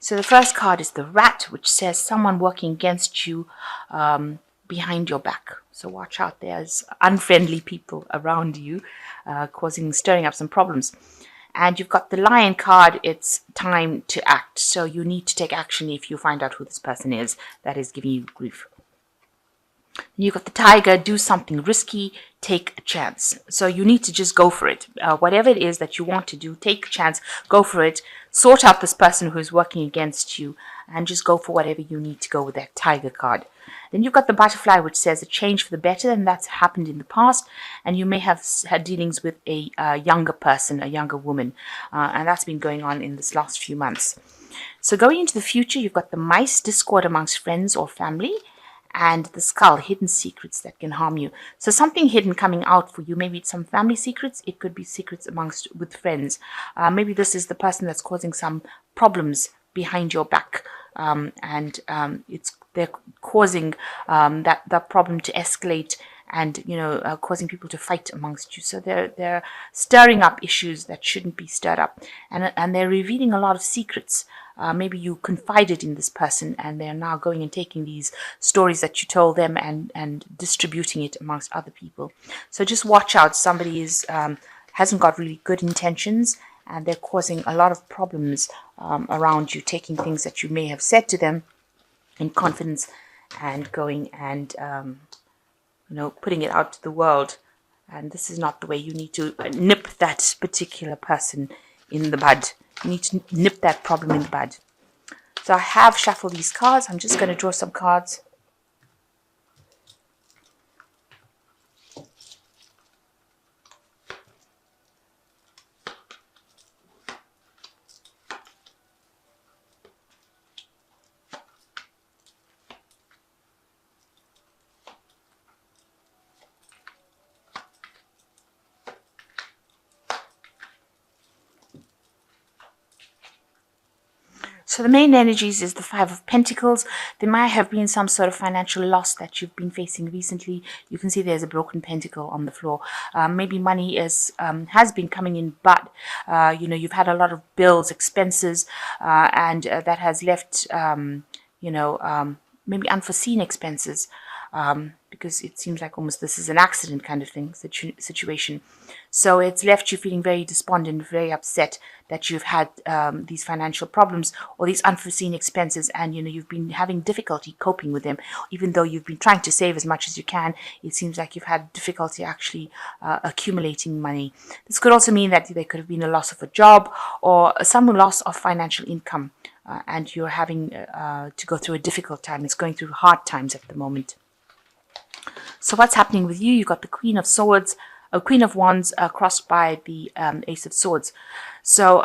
So the first card is the Rat, which says someone working against you behind your back. So watch out, there's unfriendly people around you stirring up some problems. And you've got the Lion card, it's time to act. So you need to take action if you find out who this person is that is giving you grief. You've got the Tiger, do something risky, take a chance. So you need to just go for it. Whatever it is that you want to do, take a chance, go for it, sort out this person who's working against you, and just go for whatever you need to go with that Tiger card. Then you've got the Butterfly, which says a change for the better, and that's happened in the past, and you may have had dealings with a younger person, a younger woman, and that's been going on in this last few months. So going into the future, you've got the Mice, discord amongst friends or family, and the Skull, hidden secrets that can harm you. So something hidden coming out for you. Maybe it's some family secrets. It could be secrets with friends. Maybe this is the person that's causing some problems behind your back, and they're causing that problem to escalate, and causing people to fight amongst you. So they're stirring up issues that shouldn't be stirred up, and they're revealing a lot of secrets. Maybe you confided in this person, and they're now going and taking these stories that you told them and distributing it amongst other people. So just watch out. Somebody hasn't got really good intentions, and they're causing a lot of problems around you, taking things that you may have said to them in confidence and going and putting it out to the world. And this is not the way. You need to nip that particular person in the bud. You need to nip that problem in the bud. So I have shuffled these cards. I'm just going to draw some cards. So the main energies is the Five of Pentacles. There might have been some sort of financial loss that you've been facing recently. You can see there's a broken pentacle on the floor. Maybe money has been coming in, but you've had a lot of bills, expenses, and that has left maybe unforeseen expenses. Because it seems like almost this is an accident kind of thing, situation. So it's left you feeling very despondent, very upset that you've had these financial problems or these unforeseen expenses, and you've been having difficulty coping with them. Even though you've been trying to save as much as you can, it seems like you've had difficulty actually accumulating money. This could also mean that there could have been a loss of a job or some loss of financial income, and you're having to go through a difficult time. It's going through hard times at the moment. So what's happening with you? You've got the Queen of Swords, Queen of Wands crossed by the Ace of Swords. So,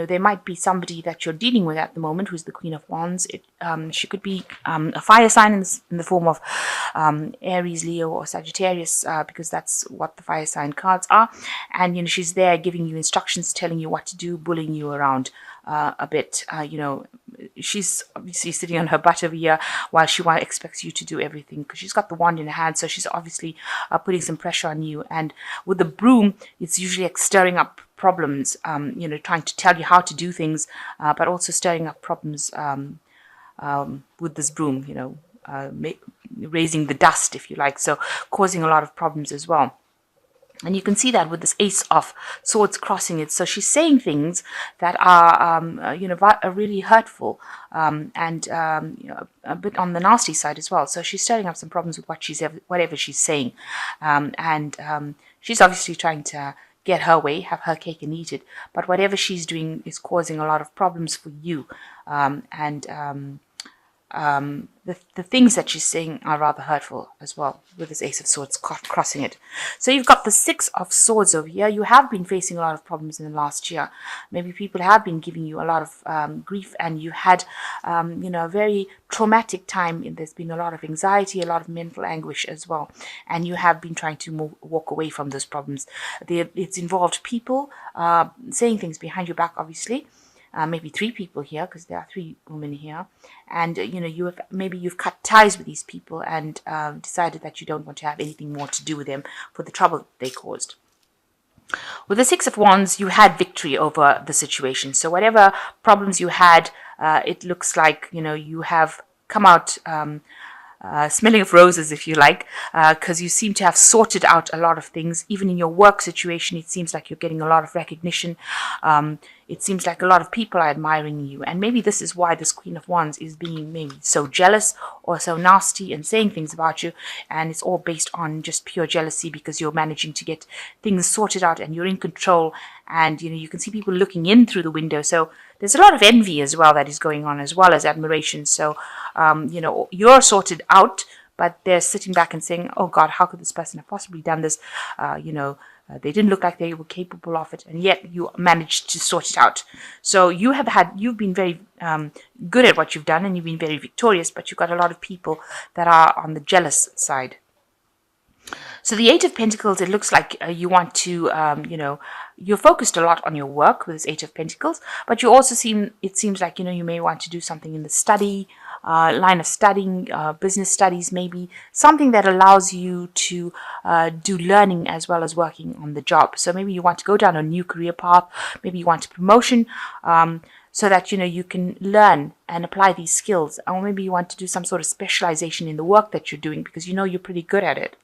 there might be somebody that you're dealing with at the moment who's the Queen of Wands. She could be a fire sign in the form of Aries, Leo, or Sagittarius, because that's what the fire sign cards are. And, she's there giving you instructions, telling you what to do, bullying you around a bit. She's obviously sitting on her butt over here while she expects you to do everything, because she's got the wand in her hand. So she's obviously putting some pressure on you. And with the broom, it's usually like stirring up problems, trying to tell you how to do things, but also stirring up problems with this broom, raising the dust, if you like, so causing a lot of problems as well. And you can see that with this Ace of Swords crossing it. So she's saying things that are, are really hurtful, and a bit on the nasty side as well. So she's stirring up some problems with whatever she's saying, and she's obviously trying to get her way, have her cake and eat it. But whatever she's doing is causing a lot of problems for you, the things that she's saying are rather hurtful as well, with this Ace of Swords crossing it. So you've got the Six of Swords over here. You have been facing a lot of problems in the last year. Maybe people have been giving you a lot of grief, and you had a very traumatic time. There's been a lot of anxiety, a lot of mental anguish as well, and you have been trying to walk away from those problems. It's involved people saying things behind your back, obviously. Maybe three people here, because there are three women here, and you've cut ties with these people and decided that you don't want to have anything more to do with them for the trouble they caused. With the Six of Wands, you had victory over the situation. So whatever problems you had, it looks like, you have come out smelling of roses, if you like, because you seem to have sorted out a lot of things. Even in your work situation, it seems like you're getting a lot of recognition. It seems like a lot of people are admiring you. And maybe this is why this Queen of Wands is being maybe so jealous or so nasty and saying things about you. And it's all based on just pure jealousy because you're managing to get things sorted out and you're in control. And, you can see people looking in through the window. So there's a lot of envy as well that is going on, as well as admiration. So, you're sorted out, but they're sitting back and saying, oh God, how could this person have possibly done this? They didn't look like they were capable of it, and yet you managed to sort it out. So you've been very good at what you've done, and you've been very victorious, but you've got a lot of people that are on the jealous side. So the Eight of Pentacles, it looks like you want to, you're focused a lot on your work with this Eight of Pentacles, but you also it seems like, you may want to do something in the study, line of studying, business studies, maybe something that allows you to do learning as well as working on the job. So maybe you want to go down a new career path, maybe you want a promotion, so that, you can learn and apply these skills. Or maybe you want to do some sort of specialization in the work that you're doing because you're pretty good at it.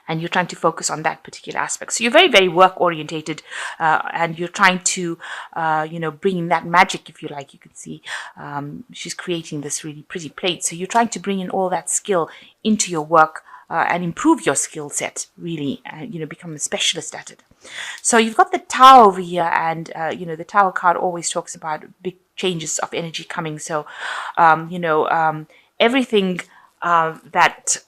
And you're trying to focus on that particular aspect. So you're very, very work orientated, and you're trying to, bring in that magic, if you like. You can see she's creating this really pretty plate. So you're trying to bring in all that skill into your work and improve your skill set, really, and, become a specialist at it. So you've got the Tower over here, and, the Tower card always talks about big changes of energy coming. So, everything that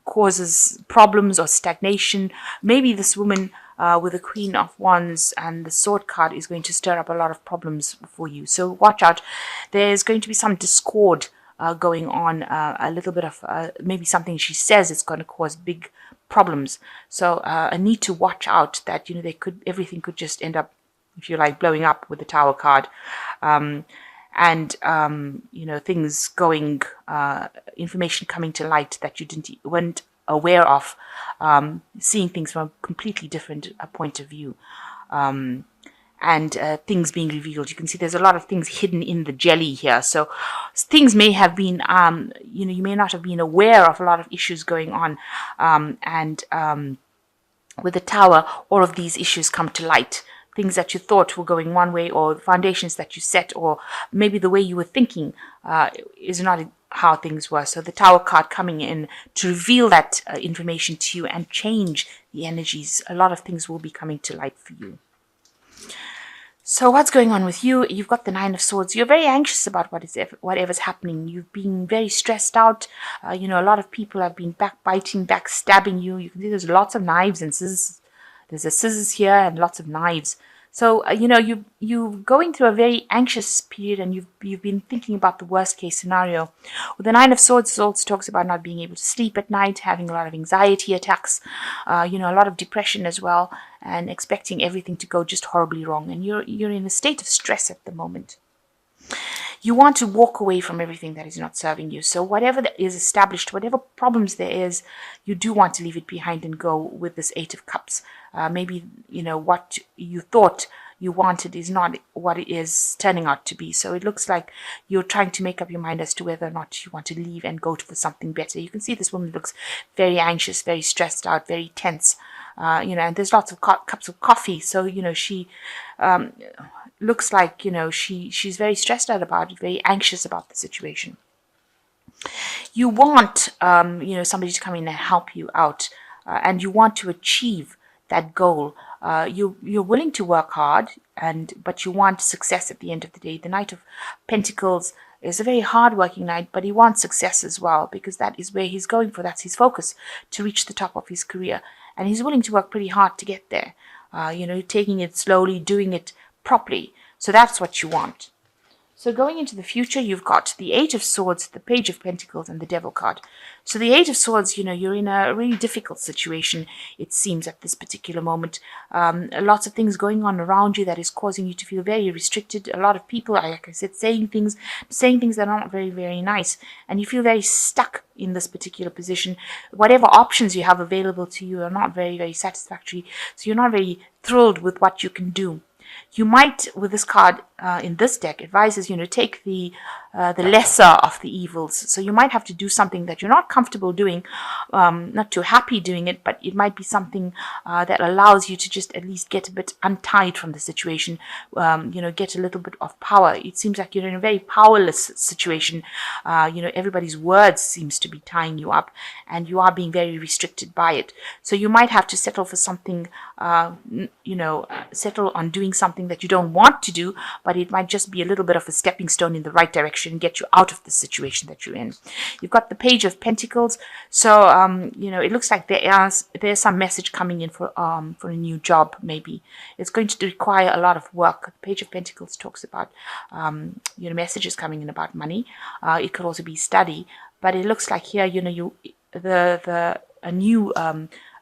causes problems or stagnation. Maybe this woman with the Queen of Wands and the Sword card is going to stir up a lot of problems for you. So watch out. There's going to be some discord going on, a little bit of maybe something she says is going to cause big problems. So I need to watch out that, everything could just end up, if you like, blowing up with the Tower card. And things going, information coming to light that you weren't aware of, seeing things from a completely different point of view, and things being revealed. You can see there's a lot of things hidden in the jelly here. So things may have been, you may not have been aware of a lot of issues going on, and with the Tower, all of these issues come to light. Things that you thought were going one way, or the foundations that you set, or maybe the way you were thinking is not how things were. So the Tower card coming in to reveal that information to you and change the energies. A lot of things will be coming to light for you. So what's going on with you? You've got the Nine of Swords. You're very anxious about whatever's happening. You've been very stressed out. A lot of people have been backbiting, backstabbing you. You can see there's lots of knives and scissors. There's a scissors here and lots of knives. So, you're going through a very anxious period, and you've been thinking about the worst case scenario. With the Nine of Swords, it also talks about not being able to sleep at night, having a lot of anxiety attacks, a lot of depression as well, and expecting everything to go just horribly wrong. And you're in a state of stress at the moment. You want to walk away from everything that is not serving you. So whatever that is established, whatever problems there is, you do want to leave it behind and go with this Eight of Cups. Maybe, what you thought you wanted is not what it is turning out to be. So it looks like you're trying to make up your mind as to whether or not you want to leave and go for something better. You can see this woman looks very anxious, very stressed out, very tense. And there's lots of cups of coffee. So, she looks like, she's very stressed out about it, very anxious about the situation. You want, somebody to come in and help you out, and you want to achieve that goal. You're willing to work hard, but you want success at the end of the day. The Knight of Pentacles is a very hard-working knight, but he wants success as well, because that is where he's going for. That's his focus, to reach the top of his career. And he's willing to work pretty hard to get there. Taking it slowly, doing it properly. So that's what you want. So going into the future, you've got the Eight of Swords, the Page of Pentacles, and the Devil card. So the Eight of Swords, you're in a really difficult situation, it seems, at this particular moment. Lots of things going on around you that is causing you to feel very restricted. A lot of people, like I said, saying things that are not very, very nice. And you feel very stuck in this particular position. Whatever options you have available to you are not very, very satisfactory. So you're not very thrilled with what you can do. You might, with this card in this deck, advises you to take the lesser of the evils. So you might have to do something that you're not comfortable doing, not too happy doing it, but it might be something that allows you to just at least get a bit untied from the situation, get a little bit of power. It seems like you're in a very powerless situation. Everybody's words seems to be tying you up, and you are being very restricted by it. So you might have to settle for something, settle on doing something that you don't want to do, but it might just be a little bit of a stepping stone in the right direction and get you out of the situation that you're in. You've got the Page of Pentacles. So, it looks like there's some message coming in for a new job, maybe. It's going to require a lot of work. The Page of Pentacles talks about, messages coming in about money. It could also be study, but it looks like here,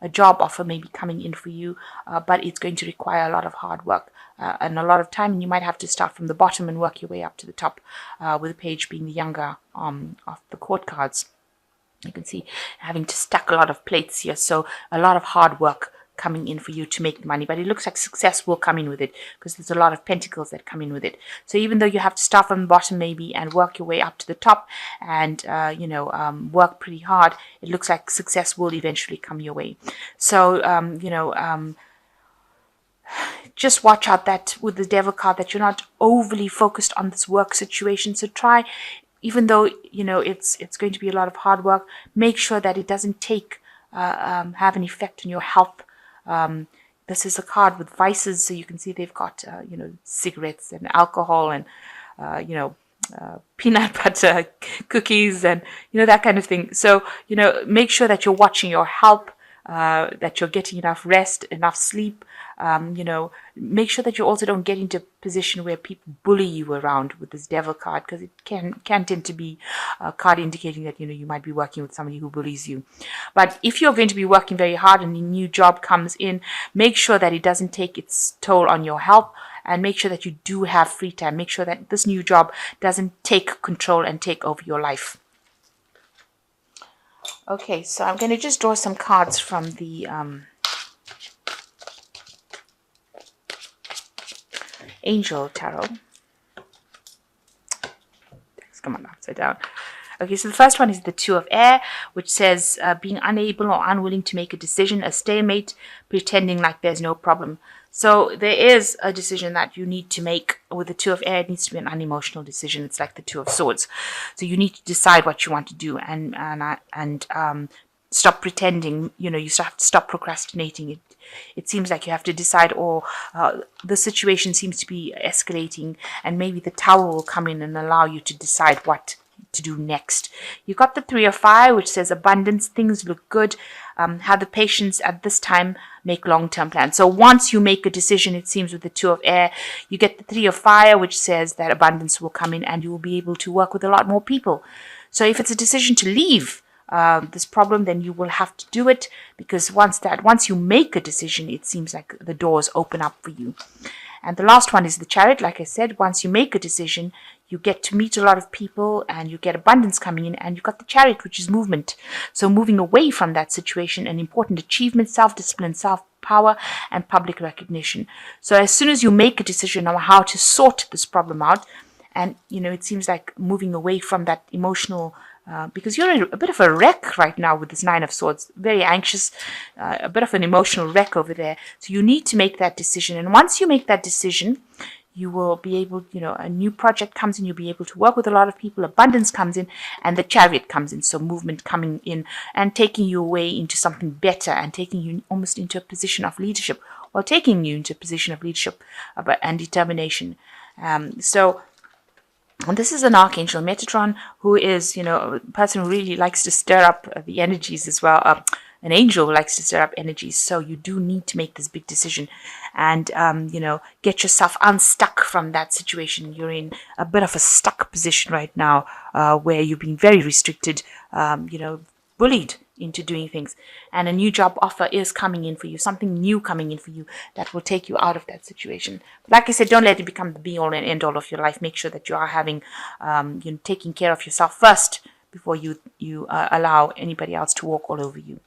a job offer may be coming in for you, but it's going to require a lot of hard work and a lot of time, and you might have to start from the bottom and work your way up to the top, with the Page being the younger of the court cards. You can see having to stack a lot of plates here, so a lot of hard work coming in for you to make money, but it looks like success will come in with it because there's a lot of pentacles that come in with it. So even though you have to start from the bottom maybe and work your way up to the top and work pretty hard, it looks like success will eventually come your way. So just watch out that with the Devil card that you're not overly focused on this work situation. So try, even though it's going to be a lot of hard work, make sure that it doesn't have an effect on your health. This is a card with vices, so you can see they've got cigarettes and alcohol and peanut butter cookies and that kind of thing. So make sure that you're watching your health, that you're getting enough rest, enough sleep. Make sure that you also don't get into a position where people bully you around with this Devil card, because it can tend to be a card indicating that you might be working with somebody who bullies you. But if you're going to be working very hard and a new job comes in, make sure that it doesn't take its toll on your health, and make sure that you do have free time. Make sure that this new job doesn't take control and take over your life. Okay, so I'm going to just draw some cards from the Angel Tarot. Come on, upside down. Okay, so the first one is the Two of Air, which says being unable or unwilling to make a decision, a stalemate, pretending like there's no problem. So there is a decision that you need to make with the Two of Air. It needs to be an unemotional decision. It's like the Two of Swords. So you need to decide what you want to do and stop pretending. You have to stop procrastinating. It seems like you have to decide, or the situation seems to be escalating, and maybe the Tower will come in and allow you to decide what to do next. You got the Three of Fire, which says abundance, things look good. Have the patience at this time, make long-term plans. So once you make a decision, it seems with the Two of Air, you get the Three of Fire, which says that abundance will come in and you will be able to work with a lot more people. So if it's a decision to leave this problem, then you will have to do it, because once you make a decision, it seems like the doors open up for you. And the last one is the Chariot. Like I said, once you make a decision, you get to meet a lot of people and you get abundance coming in, and you've got the Chariot, which is movement. So moving away from that situation, an important achievement, self-discipline, self-power, and public recognition. So as soon as you make a decision on how to sort this problem out, and it seems like moving away from that emotional, because you're in a bit of a wreck right now with this Nine of Swords, very anxious, a bit of an emotional wreck over there. So you need to make that decision. And once you make that decision, you will be able, a new project comes in, you'll be able to work with a lot of people, abundance comes in, and the Chariot comes in. So movement coming in and taking you away into something better, and taking you almost into a position of leadership, or taking you into a position of leadership and determination. And this is an Archangel Metatron, who is, a person who really likes to stir up the energies as well, an angel who likes to stir up energies. So you do need to make this big decision and, get yourself unstuck from that situation. You're in a bit of a stuck position right now, where you've been very restricted, bullied into doing things, and a new job offer is coming in for you, something new coming in for you that will take you out of that situation. But like I said, don't let it become the be all and end all of your life. Make sure that you are having, taking care of yourself first before you allow anybody else to walk all over you.